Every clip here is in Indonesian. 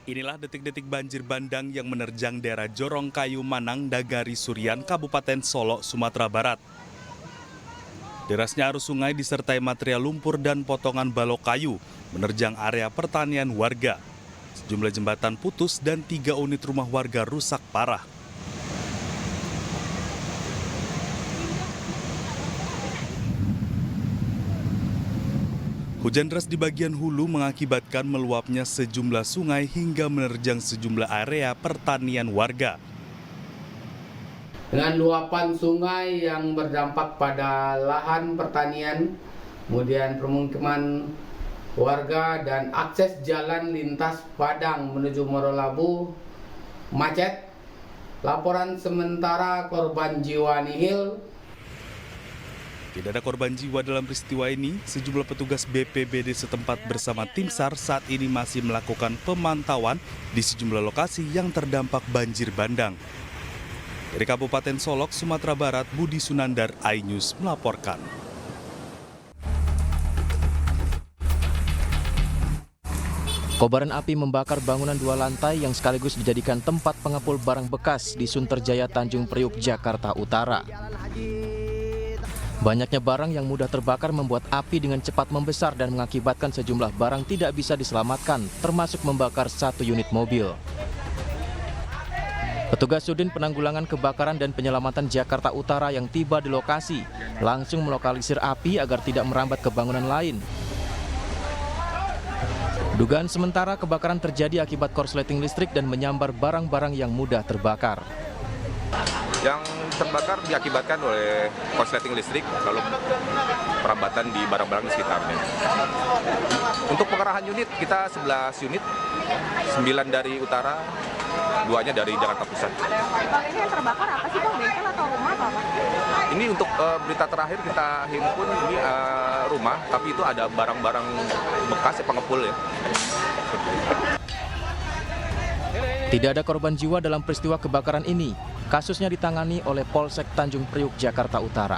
Inilah detik-detik banjir bandang yang menerjang daerah Jorongkayu, Manang, Dagari, Surian, Kabupaten Solok, Sumatera Barat. Derasnya arus sungai disertai material lumpur dan potongan balok kayu menerjang area pertanian warga. Sejumlah jembatan putus dan 3 unit rumah warga rusak parah. Hujan deras di bagian hulu mengakibatkan meluapnya sejumlah sungai hingga menerjang sejumlah area pertanian warga. Dengan luapan sungai yang berdampak pada lahan pertanian, kemudian permukiman warga dan akses jalan lintas Padang menuju Morolabu macet. Laporan sementara korban jiwa nihil. Tidak ada korban jiwa dalam peristiwa ini. Sejumlah petugas BPBD setempat bersama tim SAR saat ini masih melakukan pemantauan di sejumlah lokasi yang terdampak banjir bandang. Dari Kabupaten Solok, Sumatera Barat, Budi Sunandar, iNews melaporkan. Kobaran api membakar bangunan 2 lantai yang sekaligus dijadikan tempat pengepul barang bekas di Sunterjaya, Tanjung Priuk, Jakarta Utara. Banyaknya barang yang mudah terbakar membuat api dengan cepat membesar dan mengakibatkan sejumlah barang tidak bisa diselamatkan, termasuk membakar 1 unit mobil. Petugas Sudin Penanggulangan Kebakaran dan Penyelamatan Jakarta Utara yang tiba di lokasi langsung melokalisir api agar tidak merambat ke bangunan lain. Dugaan sementara kebakaran terjadi akibat korsleting listrik dan menyambar barang-barang yang mudah terbakar. Yang terbakar diakibatkan oleh korsleting listrik, lalu perambatan di barang-barang di sekitarnya. Untuk pengerahan unit, kita 11 unit, 9 dari utara, 2-nya dari Jakarta Pusat. Ini yang terbakar apa sih Bang? Bengkel atau rumah atau apa? Ini untuk berita terakhir kita himpun ini rumah, tapi itu ada barang-barang bekas pengepul ya. Tidak ada korban jiwa dalam peristiwa kebakaran ini. Kasusnya ditangani oleh Polsek Tanjung Priuk, Jakarta Utara.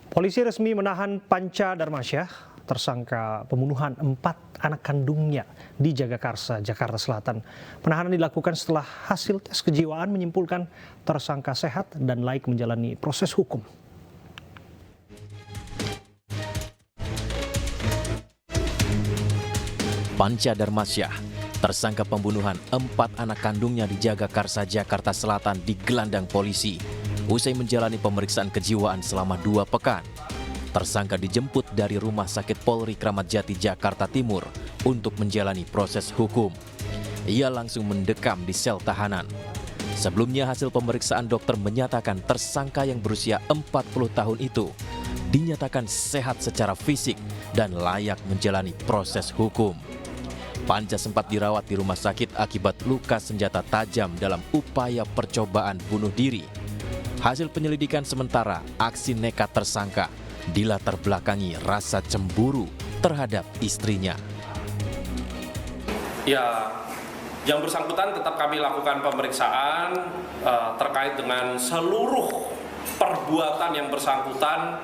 Polisi resmi menahan Panca Darmasyah, tersangka pembunuhan 4 anak kandungnya di Jagakarsa, Jakarta Selatan. Penahanan dilakukan setelah hasil tes kejiwaan menyimpulkan tersangka sehat dan layak menjalani proses hukum. Panca Darmasyah, tersangka pembunuhan 4 anak kandungnya di Jagakarsa, Jakarta Selatan digelandang polisi. Usai menjalani pemeriksaan kejiwaan selama 2 pekan, tersangka dijemput dari Rumah Sakit Polri Kramat Jati, Jakarta Timur untuk menjalani proses hukum. Ia langsung mendekam di sel tahanan. Sebelumnya hasil pemeriksaan dokter menyatakan tersangka yang berusia 40 tahun itu dinyatakan sehat secara fisik dan layak menjalani proses hukum. Panca sempat dirawat di rumah sakit akibat luka senjata tajam dalam upaya percobaan bunuh diri. Hasil penyelidikan sementara, aksi nekat tersangka dilatar belakangi rasa cemburu terhadap istrinya. Ya, yang bersangkutan tetap kami lakukan pemeriksaan terkait dengan seluruh perbuatan yang bersangkutan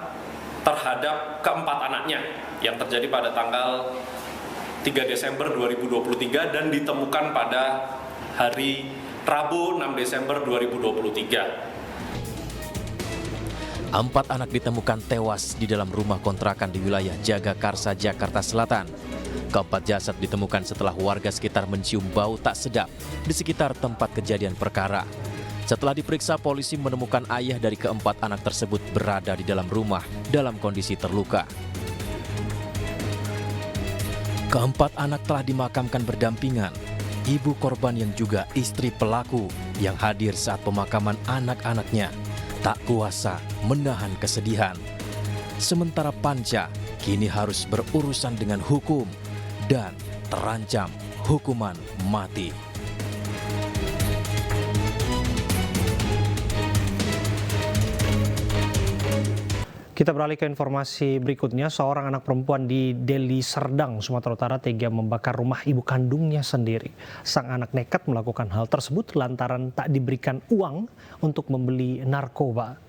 terhadap keempat anaknya yang terjadi pada tanggal 3 Desember 2023 dan ditemukan pada hari Rabu 6 Desember 2023. 4 anak ditemukan tewas di dalam rumah kontrakan di wilayah Jagakarsa, Jakarta Selatan. Keempat jasad ditemukan setelah warga sekitar mencium bau tak sedap di sekitar tempat kejadian perkara. Setelah diperiksa, polisi menemukan ayah dari keempat anak tersebut berada di dalam rumah dalam kondisi terluka. Keempat anak telah dimakamkan berdampingan. Ibu korban yang juga istri pelaku yang hadir saat pemakaman anak-anaknya tak kuasa menahan kesedihan. Sementara Panca kini harus berurusan dengan hukum dan terancam hukuman mati. Kita beralih ke informasi berikutnya. Seorang anak perempuan di Deli Serdang, Sumatera Utara tega membakar rumah ibu kandungnya sendiri. Sang anak nekat melakukan hal tersebut lantaran tak diberikan uang untuk membeli narkoba.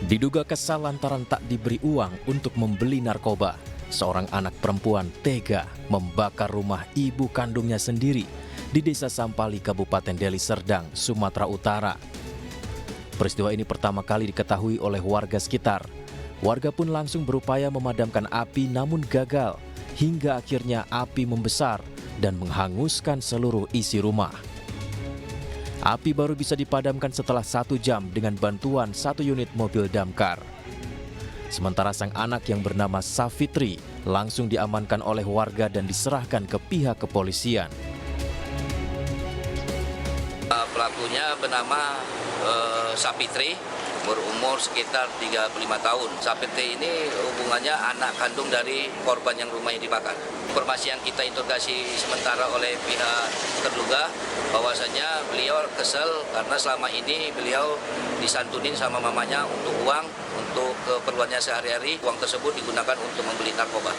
Diduga kesal lantaran tak diberi uang untuk membeli narkoba, seorang anak perempuan tega membakar rumah ibu kandungnya sendiri di Desa Sampali, Kabupaten Deli Serdang, Sumatera Utara. Peristiwa ini pertama kali diketahui oleh warga sekitar. Warga pun langsung berupaya memadamkan api namun gagal, hingga akhirnya api membesar dan menghanguskan seluruh isi rumah. Api baru bisa dipadamkan setelah 1 jam dengan bantuan 1 unit mobil damkar. Sementara sang anak yang bernama Safitri langsung diamankan oleh warga dan diserahkan ke pihak kepolisian. Pelakunya bernama Safitri, berumur sekitar 35 tahun. Safitri ini hubungannya anak kandung dari korban yang rumahnya dibakar. Informasi yang kita interogasi sementara oleh pihak terduga bahwasanya beliau kesal karena selama ini beliau disantunin sama mamanya untuk uang untuk keperluannya sehari-hari. Uang tersebut digunakan untuk membeli narkoba.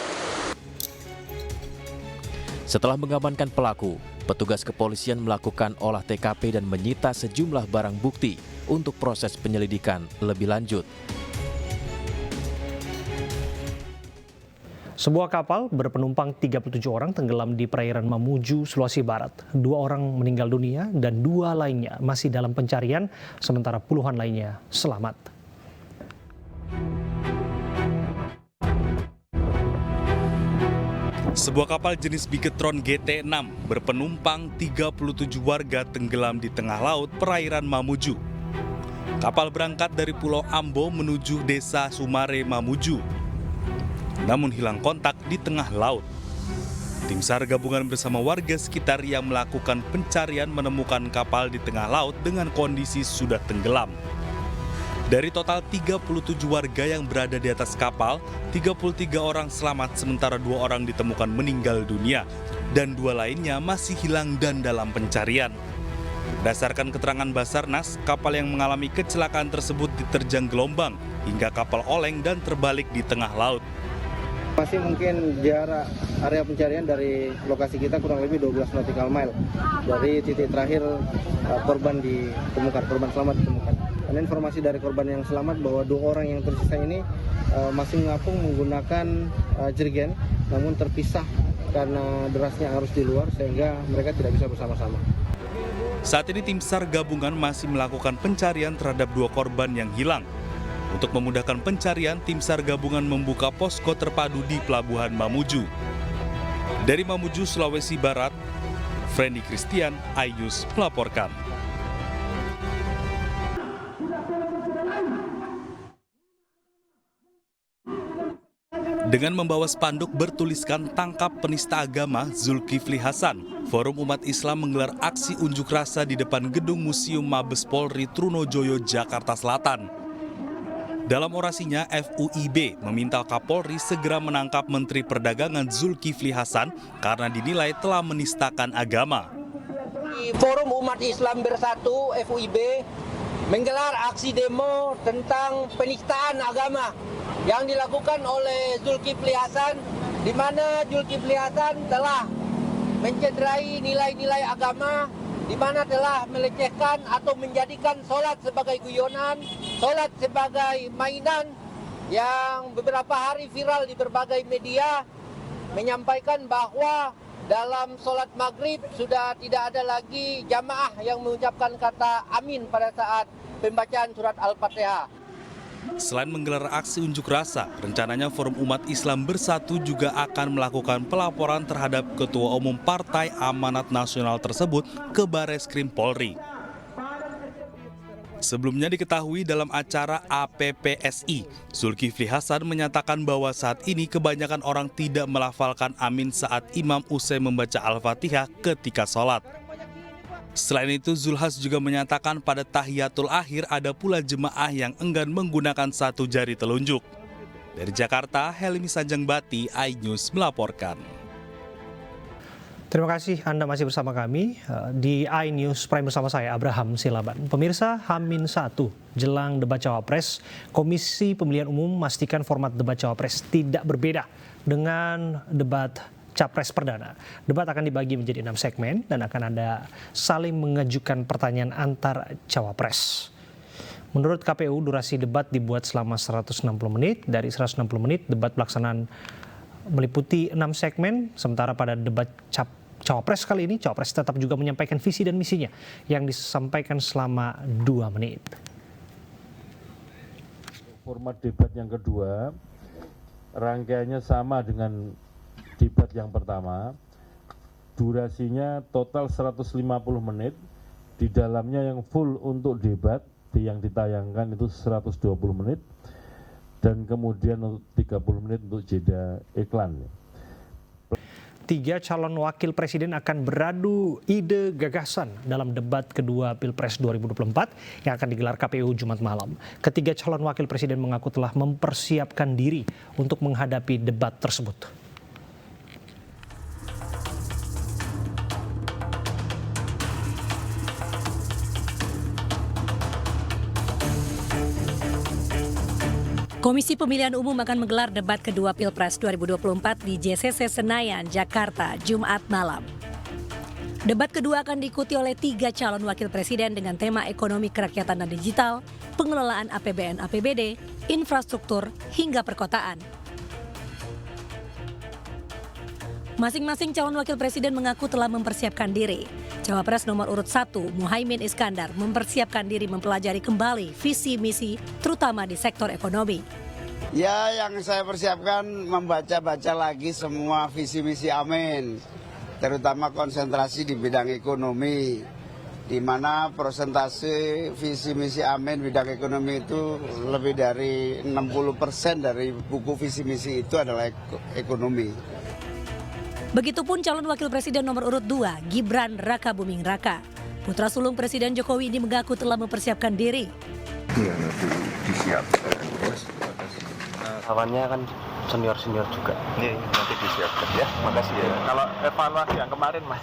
Setelah mengamankan pelaku, petugas kepolisian melakukan olah TKP dan menyita sejumlah barang bukti untuk proses penyelidikan lebih lanjut. Sebuah kapal berpenumpang 37 orang tenggelam di perairan Mamuju, Sulawesi Barat. 2 orang meninggal dunia dan 2 lainnya masih dalam pencarian, sementara puluhan lainnya selamat. Sebuah kapal jenis Bigetron GT6 berpenumpang 37 warga tenggelam di tengah laut perairan Mamuju. Kapal berangkat dari Pulau Ambo menuju Desa Sumare Mamuju, namun hilang kontak di tengah laut. Tim SAR gabungan bersama warga sekitar yang melakukan pencarian menemukan kapal di tengah laut dengan kondisi sudah tenggelam. Dari total 37 warga yang berada di atas kapal, 33 orang selamat sementara 2 orang ditemukan meninggal dunia dan 2 lainnya masih hilang dan dalam pencarian. Berdasarkan keterangan Basarnas, kapal yang mengalami kecelakaan tersebut diterjang gelombang hingga kapal oleng dan terbalik di tengah laut. Masih mungkin jarak area pencarian dari lokasi kita kurang lebih 12 nautical mile dari titik terakhir korban selamat ditemukan. Dan informasi dari korban yang selamat bahwa 2 orang yang tersisa ini masih mengapung menggunakan jerigen, namun terpisah karena derasnya arus di luar sehingga mereka tidak bisa bersama-sama. Saat ini tim SAR gabungan masih melakukan pencarian terhadap 2 korban yang hilang. Untuk memudahkan pencarian, tim SAR gabungan membuka posko terpadu di Pelabuhan Mamuju. Dari Mamuju, Sulawesi Barat, Frendy Christian, iNews melaporkan. Dengan membawa spanduk bertuliskan "Tangkap Penista Agama Zulkifli Hasan", Forum Umat Islam menggelar aksi unjuk rasa di depan gedung Museum Mabes Polri Trunojoyo, Jakarta Selatan. Dalam orasinya, FUIB meminta Kapolri segera menangkap Menteri Perdagangan Zulkifli Hasan karena dinilai telah menistakan agama. Forum Umat Islam Bersatu FUIB menggelar aksi demo tentang penistaan agama yang dilakukan oleh Zulkifli Hasan, di mana Zulkifli Hasan telah mencederai nilai-nilai agama, di mana telah melecehkan atau menjadikan sholat sebagai guyonan, sholat sebagai mainan, yang beberapa hari viral di berbagai media, menyampaikan bahwa dalam sholat maghrib sudah tidak ada lagi jamaah yang mengucapkan kata amin pada saat pembacaan surat Al-Fatihah. Selain menggelar aksi unjuk rasa, rencananya Forum Umat Islam Bersatu juga akan melakukan pelaporan terhadap Ketua Umum Partai Amanat Nasional tersebut ke Bareskrim Polri. Sebelumnya diketahui dalam acara APPSI, Zulkifli Hasan menyatakan bahwa saat ini kebanyakan orang tidak melafalkan amin saat imam usai membaca Al-Fatihah ketika sholat. Selain itu, Zulhas juga menyatakan pada tahiyatul akhir ada pula jemaah yang enggan menggunakan 1 jari telunjuk. Dari Jakarta, Helmi Sanjangbati, iNews melaporkan. Terima kasih Anda masih bersama kami di iNews Prime bersama saya Abraham Silaban. Pemirsa, H-1 jelang debat Cawapres, Komisi Pemilihan Umum memastikan format debat Cawapres tidak berbeda dengan debat Capres Perdana. Debat akan dibagi menjadi 6 segmen dan akan ada saling mengajukan pertanyaan antar Cawapres. Menurut KPU, durasi debat dibuat selama 160 menit. Dari 160 menit, debat pelaksanaan meliputi 6 segmen, sementara pada debat Cawapres kali ini, Cawapres tetap juga menyampaikan visi dan misinya yang disampaikan selama 2 menit. Format debat yang kedua, rangkaiannya sama dengan debat yang pertama. Durasinya total 150 menit, di dalamnya yang full untuk debat, yang ditayangkan itu 120 menit, dan kemudian 30 menit untuk jeda iklan. 3 calon wakil presiden akan beradu ide gagasan dalam debat kedua Pilpres 2024 yang akan digelar KPU Jumat malam. Ketiga calon wakil presiden mengaku telah mempersiapkan diri untuk menghadapi debat tersebut. Komisi Pemilihan Umum akan menggelar debat kedua Pilpres 2024 di JCC Senayan, Jakarta, Jumat malam. Debat kedua akan diikuti oleh 3 calon wakil presiden dengan tema ekonomi kerakyatan dan digital, pengelolaan APBN/APBD, infrastruktur, hingga perkotaan. Masing-masing calon wakil presiden mengaku telah mempersiapkan diri. Cawapres nomor urut 1, Muhaimin Iskandar, mempersiapkan diri mempelajari kembali visi misi, terutama di sektor ekonomi. Ya, yang saya persiapkan membaca-baca lagi semua visi misi Amin, terutama konsentrasi di bidang ekonomi, di mana persentase visi misi Amin bidang ekonomi itu lebih dari 60% dari buku visi misi itu adalah ekonomi. Begitupun calon wakil presiden nomor urut 2, Gibran Rakabuming Raka. Putra sulung Presiden Jokowi ini mengaku telah mempersiapkan diri. Iya, nanti disiapkan. Lawannya kan senior-senior juga. Iya, nanti disiapkan ya. Makasih ya. Kalau evaluasi yang kemarin, Mas.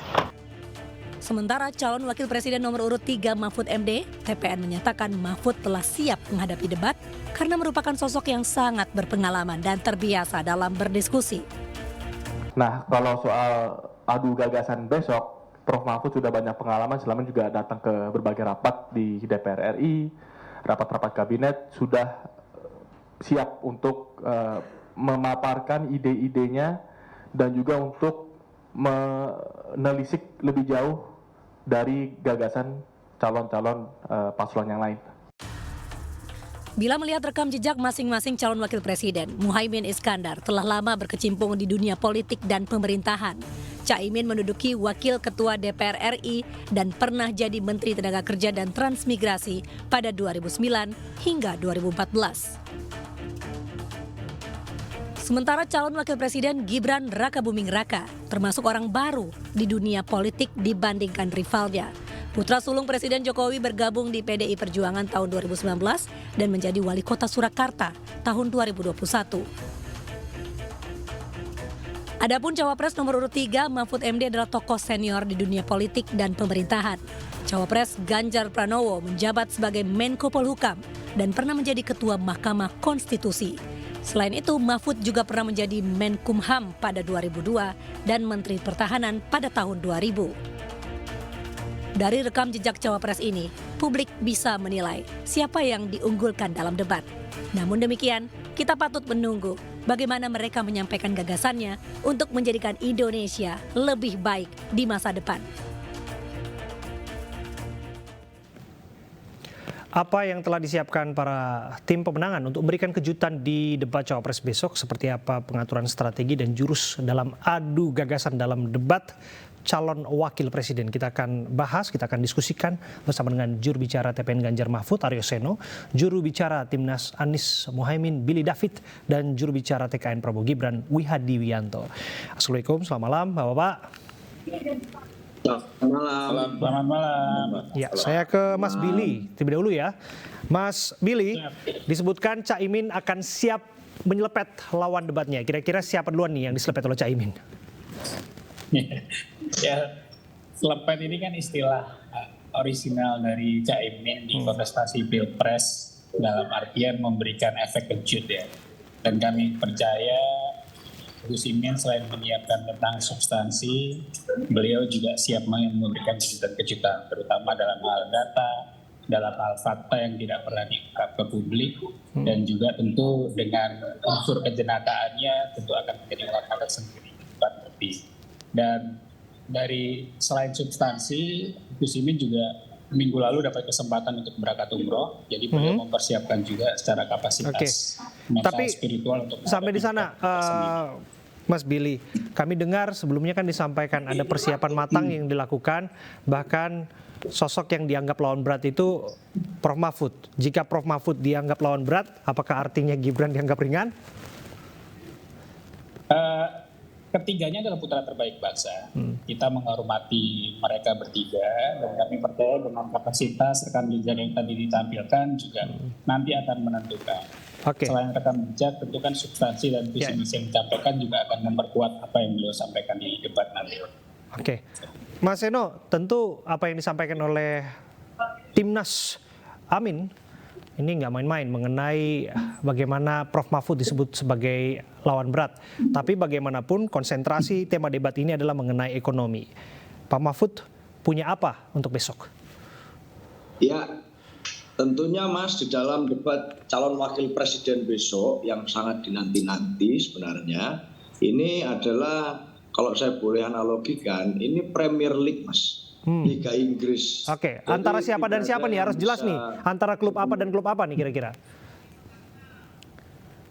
Sementara calon wakil presiden nomor urut 3, Mahfud MD, TPN menyatakan Mahfud telah siap menghadapi debat karena merupakan sosok yang sangat berpengalaman dan terbiasa dalam berdiskusi. Nah, kalau soal adu gagasan besok, Prof. Mahfud sudah banyak pengalaman, selama juga datang ke berbagai rapat di DPR RI, rapat-rapat kabinet, sudah siap untuk memaparkan ide-idenya dan juga untuk menelisik lebih jauh dari gagasan calon-calon paslon yang lain. Bila melihat rekam jejak masing-masing calon wakil presiden, Muhaimin Iskandar telah lama berkecimpung di dunia politik dan pemerintahan. Caimin menduduki wakil ketua DPR RI dan pernah jadi Menteri Tenaga Kerja dan Transmigrasi pada 2009 hingga 2014. Sementara calon wakil presiden Gibran Rakabuming Raka termasuk orang baru di dunia politik dibandingkan rivalnya. Putra sulung Presiden Jokowi bergabung di PDI Perjuangan tahun 2019 dan menjadi wali kota Surakarta tahun 2021. Adapun Cawapres nomor urut 3, Mahfud MD adalah tokoh senior di dunia politik dan pemerintahan. Cawapres Ganjar Pranowo menjabat sebagai Menko Polhukam dan pernah menjadi Ketua Mahkamah Konstitusi. Selain itu, Mahfud juga pernah menjadi Menkumham pada 2002 dan Menteri Pertahanan pada tahun 2000. Dari rekam jejak Cawapres ini, publik bisa menilai siapa yang diunggulkan dalam debat. Namun demikian, kita patut menunggu bagaimana mereka menyampaikan gagasannya untuk menjadikan Indonesia lebih baik di masa depan. Apa yang telah disiapkan para tim pemenangan untuk memberikan kejutan di debat Cawapres besok, seperti apa pengaturan strategi dan jurus dalam adu gagasan dalam debat calon wakil presiden. Kita akan bahas, kita akan diskusikan bersama dengan juru bicara TPN Ganjar Mahfud, Aryo Seno, juru bicara Timnas Anies Muhaimin, Billy David, dan juru bicara TKN Prabowo Gibran, Wihadi Wianto. Assalamualaikum, selamat malam Bapak-Bapak. Selamat malam. Ya, saya ke Mas Billy terlebih dahulu ya. Mas Billy, disebutkan Caimin akan siap menyelepet lawan debatnya. Kira-kira siapa duluan nih yang diselepet oleh Caimin? Ya, selepet ini kan istilah orisinal dari Caimin di kontestasi Pilpres, dalam artian memberikan efek kejut ya. Dan kami percaya Gus Imin selain menyiapkan tentang substansi, beliau juga siap memberikan kejutan-kejutan, terutama dalam hal data, dalam hal fakta yang tidak pernah diungkap ke publik, dan juga tentu dengan unsur kejenakaannya tentu akan menjadi warna tersendiri. Dan dari selain substansi, Gus Imin juga minggu lalu dapat kesempatan untuk berangkat umroh, jadi beliau mempersiapkan juga secara kapasitas mental, Tapi spiritual untuk sampai di sana, Mas Billy, kami dengar sebelumnya kan disampaikan ada persiapan matang yang dilakukan, bahkan sosok yang dianggap lawan berat itu Prof Mahfud. Jika Prof Mahfud dianggap lawan berat, apakah artinya Gibran dianggap ringan? Ketiganya adalah putra terbaik bangsa. Kita menghormati mereka bertiga, dan kami percaya dengan kapasitas rekam jejak yang tadi ditampilkan juga nanti akan menentukan. Selain rekam jejak, tentu kan substansi dan visi misi yang disampaikan juga akan memperkuat apa yang beliau sampaikan di debat nanti. Mas Seno, tentu apa yang disampaikan oleh Timnas Amin ini nggak main-main mengenai bagaimana Prof Mahfud disebut sebagai lawan berat. Tapi bagaimanapun konsentrasi tema debat ini adalah mengenai ekonomi. Pak Mahfud punya apa untuk besok? Ya, tentunya Mas, di dalam debat calon wakil presiden besok yang sangat dinanti-nanti sebenarnya, ini adalah kalau saya boleh analogikan, ini Premier League, Mas. Liga Inggris. Antara siapa dan siapa nih harus jelas nih. Antara klub apa dan klub apa nih kira-kira?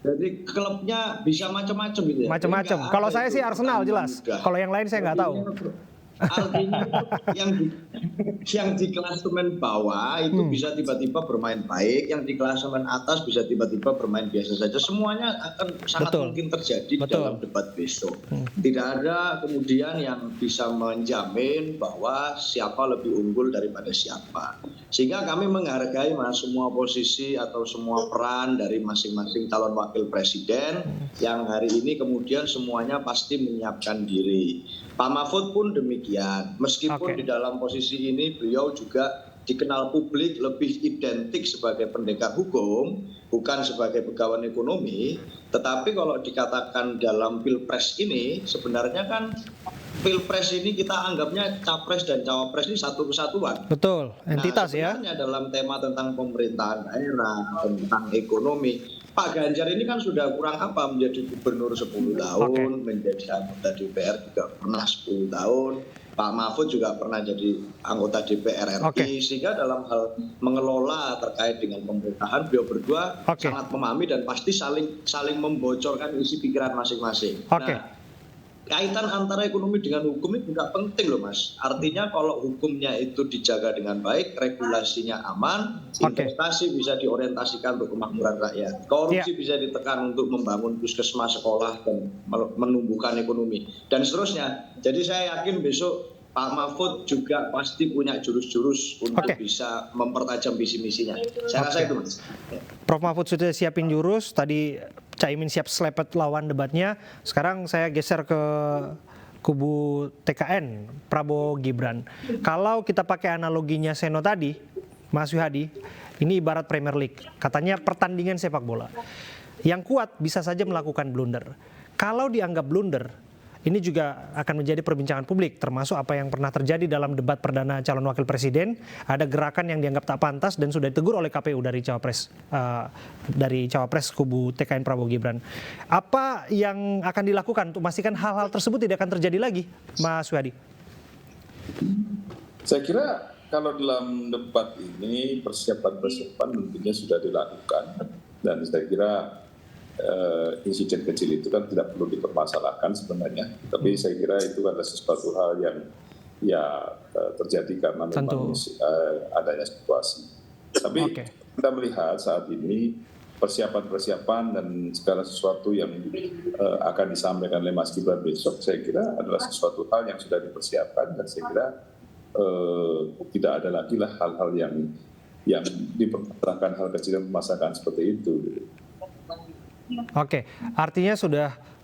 Jadi klubnya bisa macam-macam gitu ya. Macam-macam. Kalau saya sih Arsenal jelas. Kalau yang lain saya nggak tahu. Artinya yang di klasemen bawah itu bisa tiba-tiba bermain baik, yang di klasemen atas bisa tiba-tiba bermain biasa saja. Semuanya akan sangat mungkin terjadi di dalam debat besok. Tidak ada kemudian yang bisa menjamin bahwa siapa lebih unggul daripada siapa. Sehingga kami menghargai Mas semua posisi atau semua peran dari masing-masing calon wakil presiden yang hari ini kemudian semuanya pasti menyiapkan diri. Pak Mahfud pun demikian, meskipun di dalam posisi ini beliau juga dikenal publik lebih identik sebagai pendekar hukum, bukan sebagai pegawai ekonomi, tetapi kalau dikatakan dalam pilpres ini, sebenarnya kan pilpres ini kita anggapnya capres dan cawapres ini satu kesatuan. Betul, entitas ya. Sebenarnya dalam tema tentang pemerintahan daerah, tentang ekonomi, Pak Ganjar ini kan sudah kurang apa menjadi gubernur 10 tahun, menjadi anggota DPR juga pernah 10 tahun, Pak Mahfud juga pernah jadi anggota DPR RI, sehingga dalam hal mengelola terkait dengan pemerintahan beliau berdua sangat memahami dan pasti saling membocorkan isi pikiran masing-masing. Nah, kaitan antara ekonomi dengan hukum itu juga penting loh Mas. Artinya kalau hukumnya itu dijaga dengan baik, regulasinya aman, investasi bisa diorientasikan untuk kemakmuran rakyat, korupsi bisa ditekan untuk membangun puskesmas, sekolah, dan menumbuhkan ekonomi, dan seterusnya. Jadi saya yakin besok Pak Mahfud juga pasti punya jurus-jurus untuk bisa mempertajam visi misinya. Saya rasa itu Mas. Prof Mahfud sudah siapin jurus, tadi Caimin siap selepet lawan debatnya. Sekarang saya geser ke kubu TKN, Prabowo Gibran. Kalau kita pakai analoginya Seno tadi, Mas Wihadi, ini ibarat Premier League. Katanya pertandingan sepak bola. Yang kuat bisa saja melakukan blunder. Kalau dianggap blunder, ini juga akan menjadi perbincangan publik, termasuk apa yang pernah terjadi dalam debat perdana calon wakil presiden. Ada gerakan yang dianggap tak pantas dan sudah ditegur oleh KPU dari cawapres kubu TKN Prabowo Gibran. Apa yang akan dilakukan untuk memastikan hal-hal tersebut tidak akan terjadi lagi, Mas Wihadi? Saya kira kalau dalam debat ini persiapan tentunya sudah dilakukan, dan saya kira insiden kecil itu kan tidak perlu dipermasalahkan sebenarnya, tapi saya kira itu adalah sesuatu hal yang terjadi karena memang adanya situasi. Tapi kita melihat saat ini persiapan dan segala sesuatu yang akan disampaikan oleh Mas Gibran besok, saya kira adalah sesuatu hal yang sudah dipersiapkan, dan saya kira tidak ada lagi lah hal-hal yang diperkirakan hal kecil dan memasakkan seperti itu. Artinya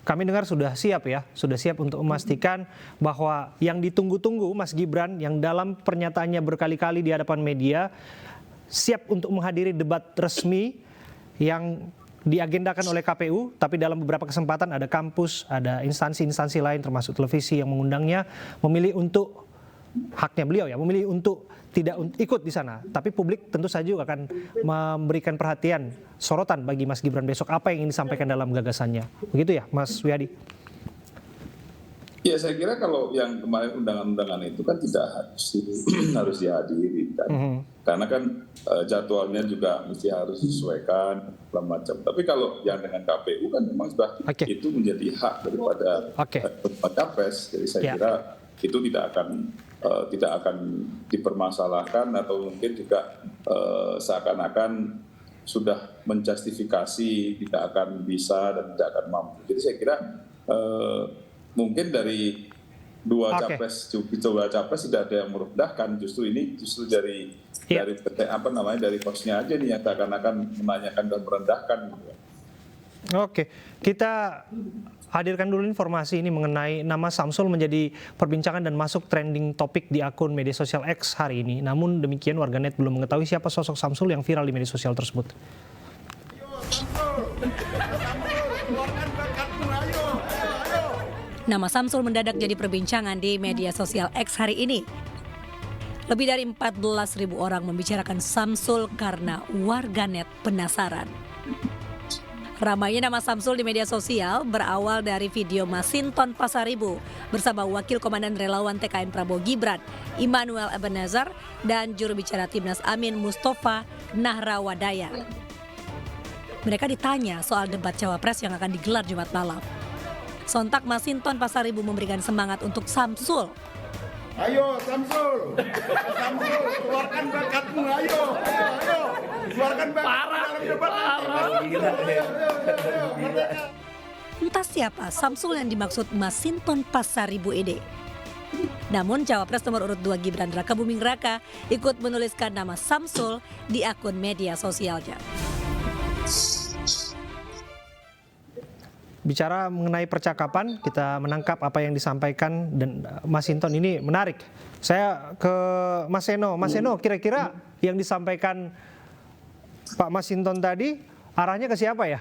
kami dengar sudah siap ya, sudah siap untuk memastikan bahwa yang ditunggu-tunggu Mas Gibran yang dalam pernyataannya berkali-kali di hadapan media siap untuk menghadiri debat resmi yang diagendakan oleh KPU, tapi dalam beberapa kesempatan ada kampus, ada instansi-instansi lain termasuk televisi yang mengundangnya memilih untuk haknya beliau ya memilih untuk tidak ikut di sana. Tapi publik tentu saja juga akan memberikan perhatian, sorotan bagi Mas Gibran besok apa yang ingin disampaikan dalam gagasannya. Begitu ya, Mas Wiyadi? Ya, saya kira kalau yang kemarin undangan-undangan itu kan tidak harus dihadiri kan. Karena kan jadwalnya juga mesti harus disesuaikan segala macam. Tapi kalau yang dengan KPU kan memang sudah itu menjadi hak daripada capres. Jadi saya kira itu tidak akan dipermasalahkan atau mungkin juga seakan-akan sudah menjustifikasi tidak akan bisa dan tidak akan mampu. Jadi saya kira mungkin dari dua capres tidak ada yang merendahkan, justru dari dari posnya aja nih yang akan menanyakan dan merendahkan. Oke, kita hadirkan dulu informasi ini mengenai nama Samsul menjadi perbincangan dan masuk trending topik di akun media sosial X hari ini. Namun demikian warganet belum mengetahui siapa sosok Samsul yang viral di media sosial tersebut. Nama Samsul mendadak jadi perbincangan di media sosial X hari ini. Lebih dari 14.000 orang membicarakan Samsul karena warganet penasaran. Ramainya nama Samsul di media sosial berawal dari video Masinton Pasaribu bersama Wakil Komandan Relawan TKN Prabowo Gibran, Immanuel Ebenezer, dan juru bicara Timnas Amin Mustafa Nahrawadaya. Mereka ditanya soal debat Cawapres yang akan digelar Jumat malam. Sontak Masinton Pasaribu memberikan semangat untuk Samsul. Ayo Samsul, Samsul keluarkan bakatmu, ayo, keluarkan bakatmu dalam debat. Entah siapa Samsul yang dimaksud Masinton Pasaribu ini. Namun Cawapres nomor urut 2 Gibran Raka Buming Raka ikut menuliskan nama Samsul di akun media sosialnya. Bicara mengenai percakapan, kita menangkap apa yang disampaikan dan Masinton ini menarik. Saya ke Mas Seno. Mas Seno, kira-kira yang disampaikan Pak Masinton tadi arahnya ke siapa ya?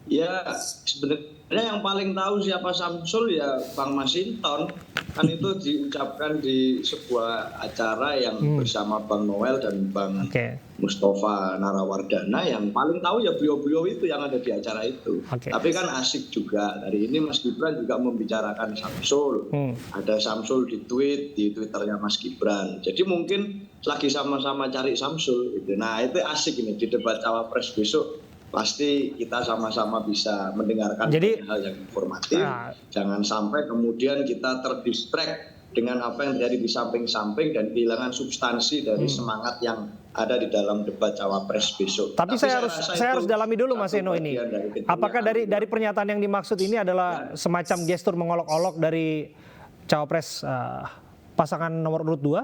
Ya, sebenarnya yang paling tahu siapa Samsul ya Bang Masinton. Kan itu diucapkan di sebuah acara yang bersama Bang Noel dan Bang Mustafa Narawardana. Yang paling tahu ya beliau-beliau itu yang ada di acara itu. Tapi kan asik juga. Hari ini Mas Gibran juga membicarakan Samsul. Ada Samsul di Twitternya Mas Gibran. Jadi mungkin lagi sama-sama cari Samsul. Gitu. Nah itu asik ini di debat Cawapres besok. Pasti kita sama-sama bisa mendengarkan hal yang informatif. Jangan sampai kemudian kita terdistract dengan apa yang terjadi di samping-samping dan kehilangan substansi dari semangat yang ada di dalam debat Cawapres besok. Tapi saya harus dalami dulu Mas Seno ini. Apakah dari pernyataan yang dimaksud ini adalah semacam gestur mengolok-olok dari Cawapres pasangan nomor urut 2?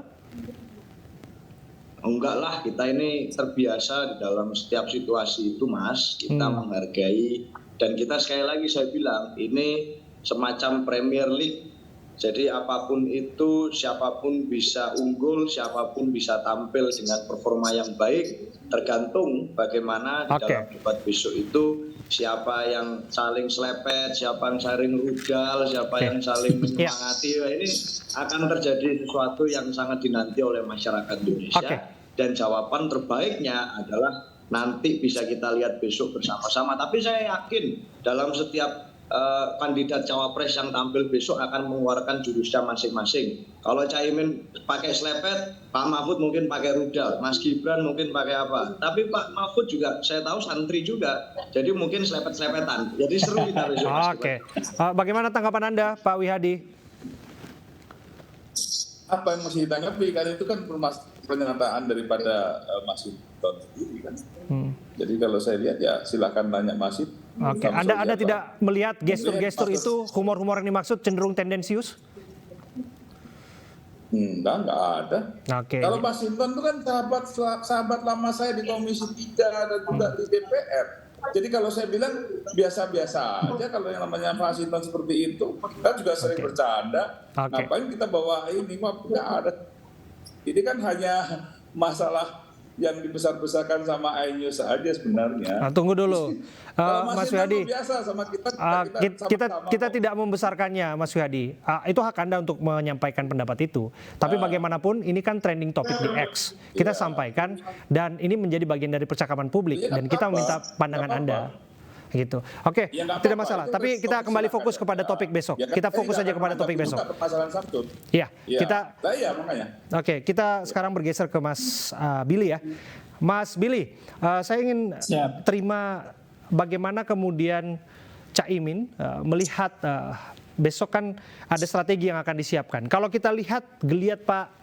Enggak lah, kita ini terbiasa di dalam setiap situasi itu Mas, kita menghargai dan kita sekali lagi saya bilang ini semacam Premier League. Jadi apapun itu, siapapun bisa unggul, siapapun bisa tampil dengan performa yang baik, tergantung bagaimana di dalam debat besok itu siapa yang saling selepet, siapa yang saling rudal, siapa yang saling menyemangati. Ini akan terjadi sesuatu yang sangat dinanti oleh masyarakat Indonesia. Dan jawaban terbaiknya adalah nanti bisa kita lihat besok bersama-sama. Tapi saya yakin dalam setiap kandidat Cawapres yang tampil besok akan mengeluarkan jurusnya masing-masing. Kalau Caimin pakai selepet, Pak Mahfud mungkin pakai rudal, Mas Gibran mungkin pakai apa. Tapi Pak Mahfud juga saya tahu santri juga, jadi mungkin selepet-selepetan. Jadi seru kita besok. Bagaimana tanggapan Anda, Pak Wihadi? Apa yang mesti ditanggapi? Karena itu kan pernyataan daripada Mas Hinton sendiri kan. Jadi kalau saya lihat ya silakan tanya Mas Hinton. Anda tidak melihat gestur-gestur itu, humor-humor yang dimaksud cenderung tendensius? Enggak ada. Kalau Mas Hinton itu kan sahabat lama saya di Komisi 3 dan juga di DPR. Jadi kalau saya bilang biasa-biasa aja kalau yang namanya Mas Hinton seperti itu, kita juga sering bercanda. Ngapain kita bawa ini? Enggak ada. Ini kan hanya masalah yang dibesar-besarkan sama iNews saja sebenarnya. Nah, tunggu dulu, Mas Wihadi. Biasa sama Kita tidak membesarkannya, Mas Wihadi. Itu hak Anda untuk menyampaikan pendapat itu. Tapi bagaimanapun ini kan trending topik di X. Kita sampaikan dan ini menjadi bagian dari percakapan publik dan kita meminta pandangan Anda. Gitu. Oke, tidak masalah. Tapi kita kembali fokus kepada topik besok. Kita fokus saja kepada topik besok. Iya, kita. Makanya. Oke, kita sekarang bergeser ke Mas Billy ya. Mas Billy, saya ingin terima bagaimana kemudian Caimin melihat besok kan ada strategi yang akan disiapkan. Kalau kita lihat geliat Pak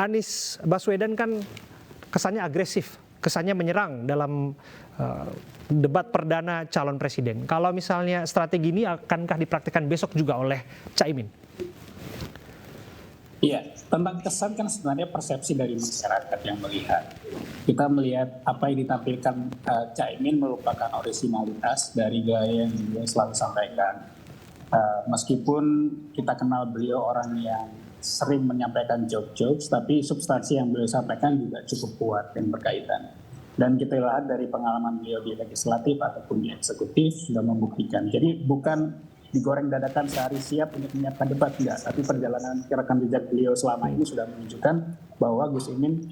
Anies Baswedan kan kesannya agresif, kesannya menyerang dalam debat perdana calon presiden. Kalau misalnya strategi ini akankah dipraktikkan besok juga oleh Caimin? Iya, tentang kesan kan sebenarnya persepsi dari masyarakat yang melihat. Kita melihat apa yang ditampilkan Caimin merupakan originalitas dari gaya yang beliau selalu sampaikan. Meskipun kita kenal beliau orang yang sering menyampaikan joke-jokes, tapi substansi yang beliau sampaikan juga cukup kuat dan berkaitan. Dan kita lihat dari pengalaman beliau di legislatif ataupun di eksekutif sudah membuktikan. Jadi bukan digoreng dadakan sehari siap untuk menyiapkan debat, tidak. Tapi perjalanan rekam jejak beliau selama ini sudah menunjukkan bahwa Gus Imin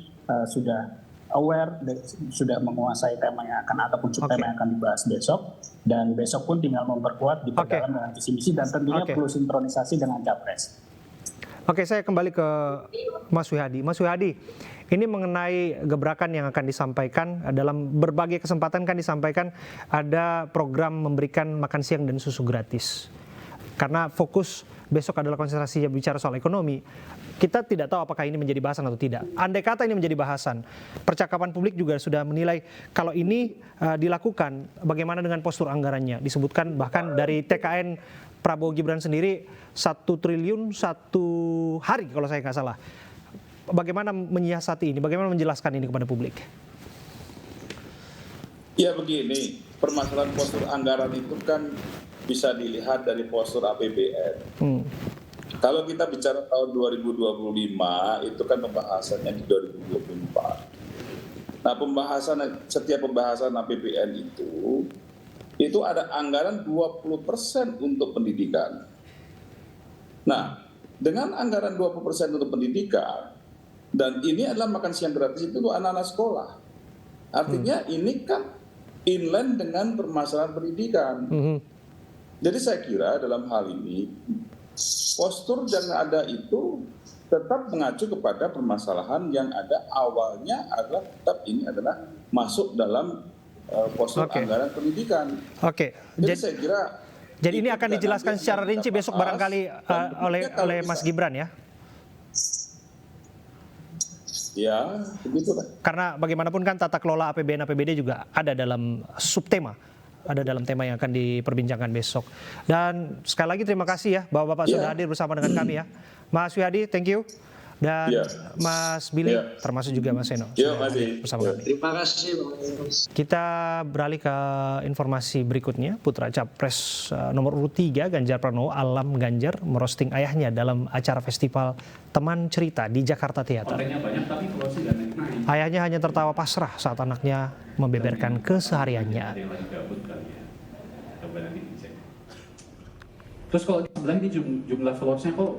sudah aware, sudah menguasai tema yang akan ataupun tema yang akan dibahas besok. Dan besok pun tinggal memperkuat, diperdalam dengan visi misi dan tentunya perlu sinkronisasi dengan capres. Oke, saya kembali ke Mas Wihadi. Mas Wihadi, ini mengenai gebrakan yang akan disampaikan dalam berbagai kesempatan kan disampaikan ada program memberikan makan siang dan susu gratis. Karena fokus besok adalah konsentrasi bicara soal ekonomi, kita tidak tahu apakah ini menjadi bahasan atau tidak. Andai kata ini menjadi bahasan, percakapan publik juga sudah menilai kalau ini dilakukan, bagaimana dengan postur anggarannya. Disebutkan bahkan dari TKN Prabowo Gibran sendiri 1 triliun satu hari kalau saya nggak salah. Bagaimana menyiasati ini? Bagaimana menjelaskan ini kepada publik? Ya begini, permasalahan postur anggaran itu kan bisa dilihat dari postur APBN. Kalau kita bicara tahun 2025, itu kan pembahasannya di 2024. Nah, setiap pembahasan APBN itu ada anggaran 20% untuk pendidikan. Nah, dengan anggaran 20% untuk pendidikan, dan ini adalah makan siang gratis itu untuk anak-anak sekolah. Artinya ini kan inline dengan permasalahan pendidikan. Jadi saya kira dalam hal ini, postur yang ada itu tetap mengacu kepada permasalahan yang ada awalnya adalah tetap ini adalah masuk dalam postur anggaran pendidikan. Jadi saya kira jadi ini akan dijelaskan secara rinci besok barangkali oleh Mas Gibran ya. Ya, begitulah. Karena bagaimanapun kan tata kelola APBN APBD juga ada dalam subtema, ada dalam tema yang akan diperbincangkan besok. Dan sekali lagi terima kasih ya Bapak-bapak sudah hadir bersama dengan kami ya. Mas Wihadi, thank you. Dan Mas Billy, termasuk juga Mas Seno bersama kami. Terima kasih. Kita beralih ke informasi berikutnya. Putra Capres nomor urut 3 Ganjar Pranowo, Alam Ganjar, merosting ayahnya dalam acara festival Teman Cerita di Jakarta Theater. Ayahnya hanya tertawa pasrah saat anaknya membeberkan kesehariannya. Terus kalau sebelah ini jumlah followersnya kok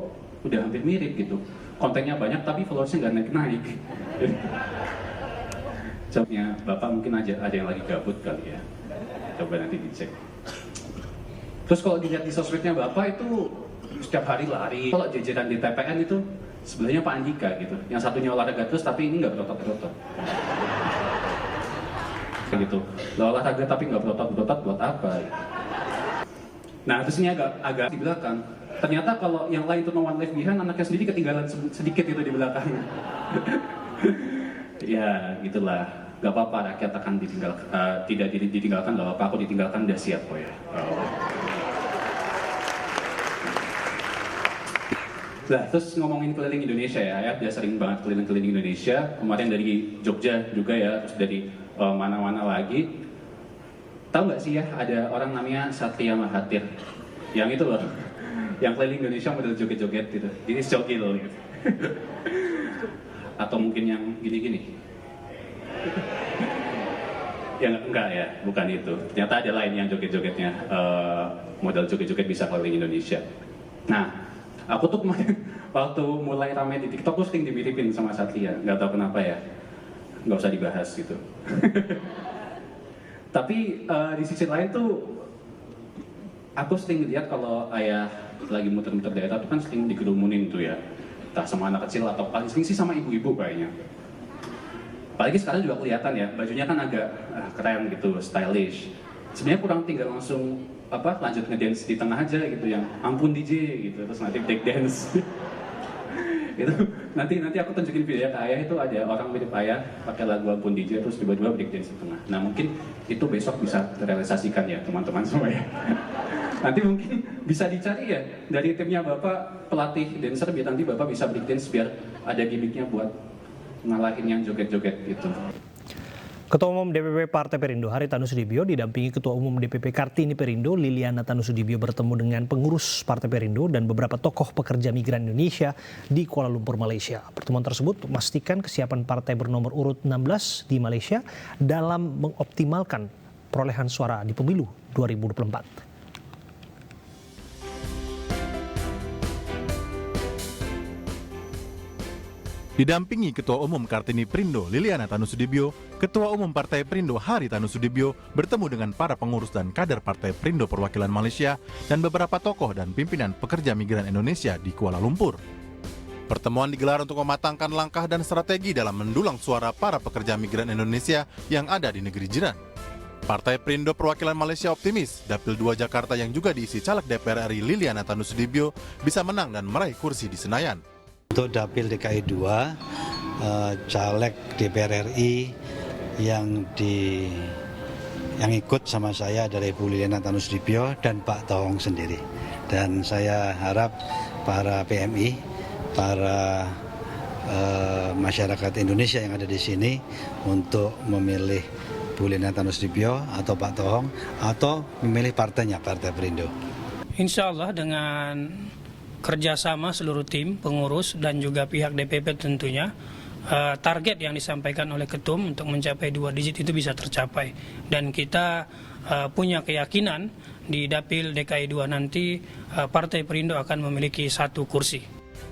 udah hampir mirip gitu. Kontennya banyak tapi followersnya nggak naik-naik. Jawabnya Bapak mungkin ada yang lagi gabut kali ya. Coba nanti dicek. Terus kalau dilihat di sosmednya Bapak itu setiap hari lari. Kalau jajaran di TPN itu sebelahnya Pak Andika gitu. Yang satunya olahraga terus tapi ini nggak berotot-berotot. Kayak gitu. Olahraga tapi nggak berotot-berotot buat apa? Nah terus ini agak di belakang. Ternyata kalau yang lain tuh no one left behind, anaknya sendiri ketinggalan sedikit itu di belakang. Ya gitulah, gak apa-apa rakyat akan tidak ditinggalkan, gak apa-apa, aku ditinggalkan udah siap kok ya. Nah terus ngomongin keliling Indonesia ya, dia sering banget keliling-keliling Indonesia. Kemarin dari Jogja juga ya, terus dari mana-mana lagi. Tahu nggak sih ya, ada orang namanya Satria Mahathir, yang itu loh. Yang keliling Indonesia model joget-joget gitu, jenis jogil gitu. Atau mungkin yang gini-gini. Ya enggak ya, bukan itu. Ternyata ada lain yang joget-jogetnya, model joget-joget bisa keliling Indonesia. Nah, aku tuh kemarin waktu mulai ramai di TikTok tuh sering dimiripin sama Satria, nggak tahu kenapa ya, nggak usah dibahas gitu. Tapi di sisi lain tuh, aku sering lihat kalau ayah lagi muter-muter daerah tuh kan sering digerumunin tuh ya, entah sama anak kecil atau paling sering sih sama ibu-ibu kayaknya. Apalagi sekarang juga kelihatan ya, bajunya kan agak keren gitu, stylish. Sebenarnya kurang tinggal langsung lanjut ngedance di tengah aja gitu, yang ampun DJ gitu, terus nanti break dance. Itu nanti aku tunjukin video ke ayah, itu ada orang mirip ayah pakai lagu ampun DJ terus tiba-tiba break dance di tengah. Nah mungkin itu besok bisa terrealisasikan ya teman-teman semua ya. Nanti mungkin bisa dicari ya dari timnya Bapak pelatih dancer, biar nanti Bapak bisa break dance biar ada gimmicknya buat ngalahin yang joget-joget gitu. Ketua Umum DPP Partai Perindo Haritanu Sudibyo didampingi Ketua Umum DPP Kartini Perindo Liliana Tanu Sudibyo bertemu dengan pengurus Partai Perindo dan beberapa tokoh pekerja migran Indonesia di Kuala Lumpur, Malaysia. Pertemuan tersebut memastikan kesiapan partai bernomor urut 16 di Malaysia dalam mengoptimalkan perolehan suara di pemilu 2024. Didampingi Ketua Umum Kartini Perindo Liliana Tanu Sudibyo, Ketua Umum Partai Perindo Haritanu Sudibyo bertemu dengan para pengurus dan kader Partai Perindo Perwakilan Malaysia dan beberapa tokoh dan pimpinan pekerja migran Indonesia di Kuala Lumpur. Pertemuan digelar untuk mematangkan langkah dan strategi dalam mendulang suara para pekerja migran Indonesia yang ada di negeri jiran. Partai Perindo Perwakilan Malaysia optimis Dapil 2 Jakarta yang juga diisi caleg DPR RI Liliana Tanu Sudibyo bisa menang dan meraih kursi di Senayan. Untuk Dapil DKI 2, caleg DPR RI yang ikut sama saya adalah Ibu Liliana Tanu Sudibyo dan Pak Tohong sendiri. Dan saya harap para PMI, para masyarakat Indonesia yang ada di sini untuk memilih Bu Liliana Tanu Sudibyo atau Pak Tohong atau memilih partainya, Partai Perindo. Insya Allah dengan kerjasama seluruh tim, pengurus, dan juga pihak DPP tentunya, target yang disampaikan oleh Ketum untuk mencapai 2 digit itu bisa tercapai. Dan kita punya keyakinan di Dapil DKI 2 nanti Partai Perindo akan memiliki 1 kursi.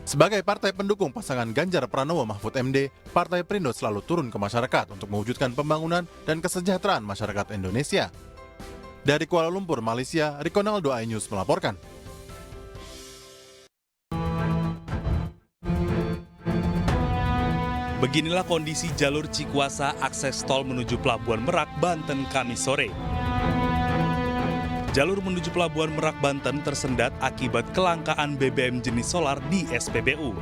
Sebagai partai pendukung pasangan Ganjar Pranowo Mahfud MD, Partai Perindo selalu turun ke masyarakat untuk mewujudkan pembangunan dan kesejahteraan masyarakat Indonesia. Dari Kuala Lumpur, Malaysia, Rikonaldo iNews melaporkan. Beginilah kondisi jalur Cikuasa akses tol menuju Pelabuhan Merak, Banten, Kamis sore. Jalur menuju Pelabuhan Merak, Banten tersendat akibat kelangkaan BBM jenis solar di SPBU.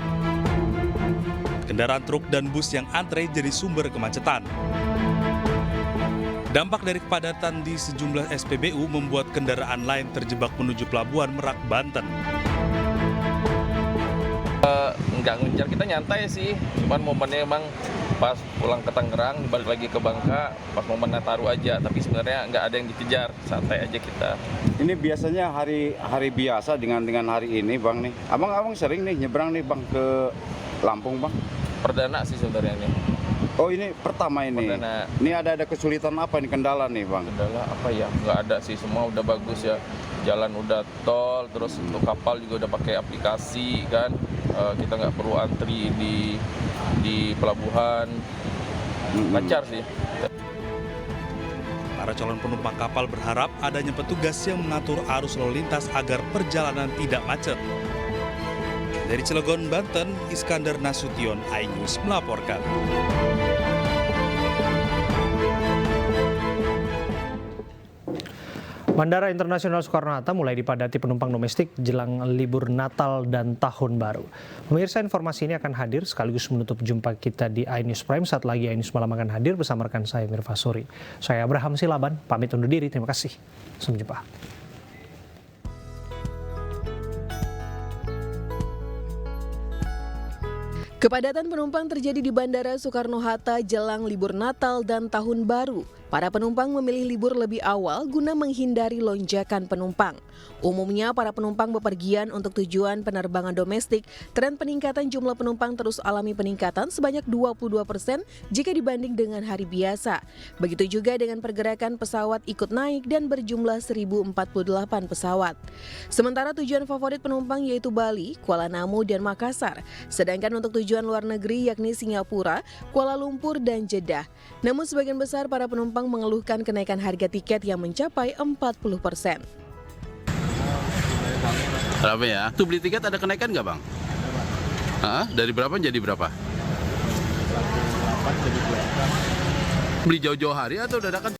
Kendaraan truk dan bus yang antre jadi sumber kemacetan. Dampak dari kepadatan di sejumlah SPBU membuat kendaraan lain terjebak menuju Pelabuhan Merak, Banten. Nggak ngejar, kita nyantai sih, cuman momennya emang pas pulang ke Tangerang, balik lagi ke Bangka, pas momen Nataru aja, tapi sebenarnya nggak ada yang dikejar, santai aja kita. Ini biasanya hari biasa dengan hari ini Bang nih, abang sering nih nyebrang nih Bang ke Lampung Bang? Perdana sih sebenarnya nih. Oh ini pertama ini? Perdana. Ini ada kesulitan apa nih, kendala nih Bang? Kendala apa ya, nggak ada sih, semua udah bagus ya. Jalan udah tol, terus untuk kapal juga udah pakai aplikasi kan, kita nggak perlu antri di pelabuhan, lancar sih. Para calon penumpang kapal berharap adanya petugas yang mengatur arus lalu lintas agar perjalanan tidak macet. Dari Cilegon, Banten, Iskandar Nasution, iNews melaporkan. Bandara Internasional Soekarno-Hatta mulai dipadati penumpang domestik jelang libur Natal dan Tahun Baru. Pemirsa, informasi ini akan hadir sekaligus menutup jumpa kita di iNews Prime. Saat lagi iNews Malam akan hadir bersama rekan saya Mirva Suri. Saya Abraham Silaban, pamit undur diri. Terima kasih. Sampai jumpa. Kepadatan penumpang terjadi di Bandara Soekarno-Hatta jelang libur Natal dan Tahun Baru. Para penumpang memilih libur lebih awal guna menghindari lonjakan penumpang. Umumnya para penumpang bepergian untuk tujuan penerbangan domestik, tren peningkatan jumlah penumpang terus alami peningkatan sebanyak 22% jika dibanding dengan hari biasa. Begitu juga dengan pergerakan pesawat ikut naik dan berjumlah 1.048 pesawat. Sementara tujuan favorit penumpang yaitu Bali, Kuala Namu, dan Makassar. Sedangkan untuk tujuan luar negeri yakni Singapura, Kuala Lumpur, dan Jeddah. Namun sebagian besar para penumpang mengeluhkan kenaikan harga tiket yang mencapai 40%. Berapa ya? Tuh beli tiket ada kenaikan nggak Bang? Dari berapa jadi berapa? Beli jauh-jauh hari atau dadakan?